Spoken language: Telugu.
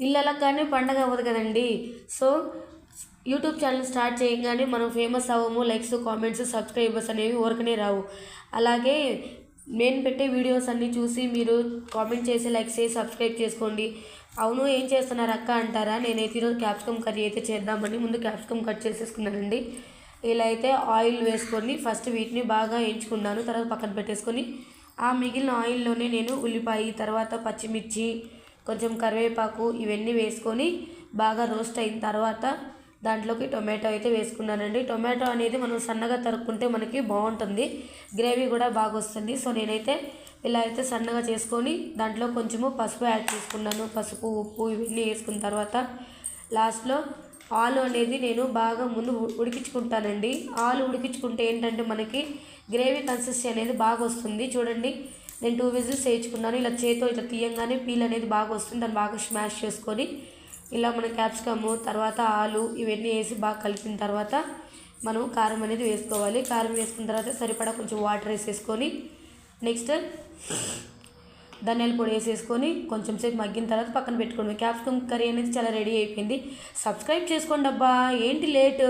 ఇళ్ళకి పండగ అవ్వదు కదండి. సో యూట్యూబ్ ఛానల్ స్టార్ట్ చేయగానే మనం ఫేమస్ అవ్వము. లైక్స్, కామెంట్స్, సబ్స్క్రైబర్స్ అనేవి ఊరకనే రావు. అలాగే నేను పెట్టే వీడియోస్ అన్నీ చూసి మీరు కామెంట్ చేసి, లైక్ చేసి, సబ్స్క్రైబ్ చేసుకోండి. అవును, ఏం చేస్తున్నారు అక్క అంటారా? నేనైతే ఈరోజు క్యాప్సికమ్ కర్రీ అయితే చేద్దామని ముందు క్యాప్సికమ్ కట్ చేసేసుకున్నానండి. ఇలా అయితే ఆయిల్ వేసుకొని ఫస్ట్ వీటిని బాగా వేయించుకున్నాను. తర్వాత పక్కన పెట్టేసుకొని ఆ మిగిలిన ఆయిల్లోనే నేను ఉల్లిపాయ, తర్వాత పచ్చిమిర్చి, కొంచెం కరివేపాకు ఇవన్నీ వేసుకొని బాగా రోస్ట్ అయిన తర్వాత దాంట్లోకి టొమాటో అయితే వేసుకున్నానండి. టొమాటో అనేది మనం సన్నగా తరుక్కుంటే మనకి బాగుంటుంది, గ్రేవీ కూడా బాగా వస్తుంది. సో నేనైతే ఇలా అయితే సన్నగా చేసుకొని దాంట్లో కొంచెము పసుపు యాడ్ చేసుకున్నాను. పసుపు, ఉప్పు ఇవన్నీ వేసుకున్న తర్వాత లాస్ట్లో ఆలు అనేది నేను బాగా ముందు ఉడికించుకుంటానండి. ఆలు ఉడికించుకుంటే ఏంటంటే మనకి గ్రేవీ కన్సిస్టెన్సీ అనేది బాగా వస్తుంది. చూడండి, నేను 2 విజిల్స్ వేయించుకున్నాను. ఇలా చేతితో ఇట్లా తీయంగానే పీల్ అనేది బాగా వస్తుంది. దాన్ని బాగా స్మాష్ చేసుకొని ఇలా మన క్యాప్సికము, తర్వాత ఆలు ఇవన్నీ వేసి బాగా కలిపిన తర్వాత మనం కారం అనేది వేసుకోవాలి. కారం వేసుకున్న తర్వాత సరిపడా కొంచెం వాటర్ వేసేసుకొని నెక్స్ట్ ధనియాల పొడి వేసేసుకొని కొంచెం సేపు మగ్గిన తర్వాత పక్కన పెట్టుకోండి. క్యాప్సికమ్ కర్రీ అనేది చాలా రెడీ అయిపోయింది. సబ్స్క్రైబ్ చేసుకోండి అబ్బా, ఏంటి లేటు.